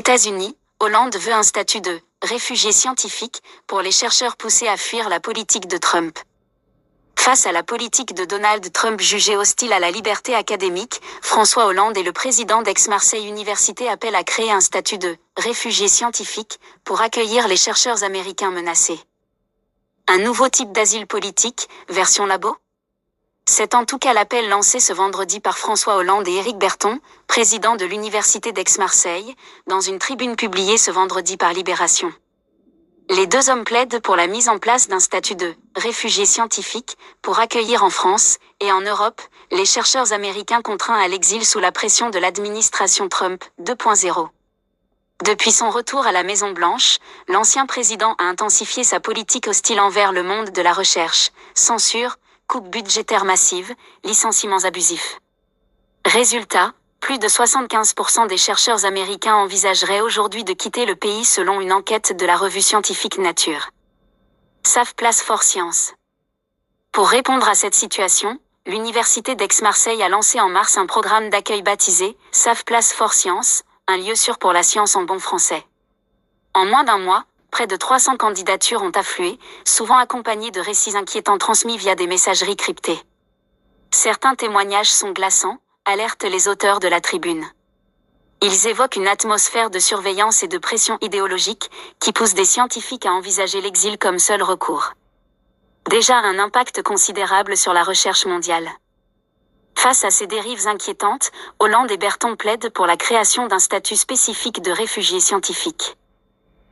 États-Unis, Hollande veut un statut de « réfugié scientifique » pour les chercheurs poussés à fuir la politique de Trump. Face à la politique de Donald Trump jugée hostile à la liberté académique, François Hollande et le président d'Aix-Marseille Université appellent à créer un statut de « réfugié scientifique » pour accueillir les chercheurs américains menacés. Un nouveau type d'asile politique, version labo? C'est en tout cas l'appel lancé ce vendredi par François Hollande et Éric Berton, président de l'Université d'Aix-Marseille, dans une tribune publiée ce vendredi par Libération. Les deux hommes plaident pour la mise en place d'un statut de « réfugié scientifique » pour accueillir en France et en Europe les chercheurs américains contraints à l'exil sous la pression de l'administration Trump 2.0. Depuis son retour à la Maison-Blanche, l'ancien président a intensifié sa politique hostile envers le monde de la recherche, censure, coupes budgétaires massives, licenciements abusifs. Résultat, plus de 75% des chercheurs américains envisageraient aujourd'hui de quitter le pays selon une enquête de la revue scientifique Nature. SAF place Fort Science. Pour répondre à cette situation, l'Université d'Aix-Marseille a lancé en mars un programme d'accueil baptisé « SAF place Fort Science », un lieu sûr pour la science en bon français. En moins d'un mois, près de 300 candidatures ont afflué, souvent accompagnées de récits inquiétants transmis via des messageries cryptées. Certains témoignages sont glaçants, alertent les auteurs de la tribune. Ils évoquent une atmosphère de surveillance et de pression idéologique qui pousse des scientifiques à envisager l'exil comme seul recours. Déjà un impact considérable sur la recherche mondiale. Face à ces dérives inquiétantes, Hollande et Berton plaident pour la création d'un statut spécifique de réfugié scientifique.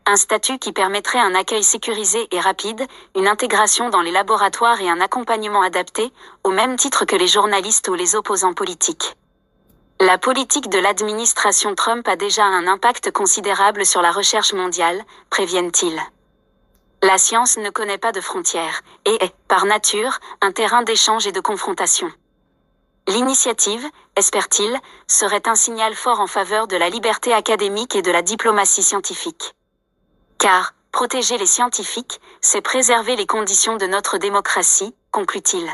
Un statut qui permettrait un accueil sécurisé et rapide, une intégration dans les laboratoires et un accompagnement adapté, au même titre que les journalistes ou les opposants politiques. La politique de l'administration Trump a déjà un impact considérable sur la recherche mondiale, préviennent-ils. La science ne connaît pas de frontières, et est, par nature, un terrain d'échange et de confrontation. L'initiative, espère-t-il, serait un signal fort en faveur de la liberté académique et de la diplomatie scientifique. Car, protéger les scientifiques, c'est préserver les conditions de notre démocratie, conclut-il.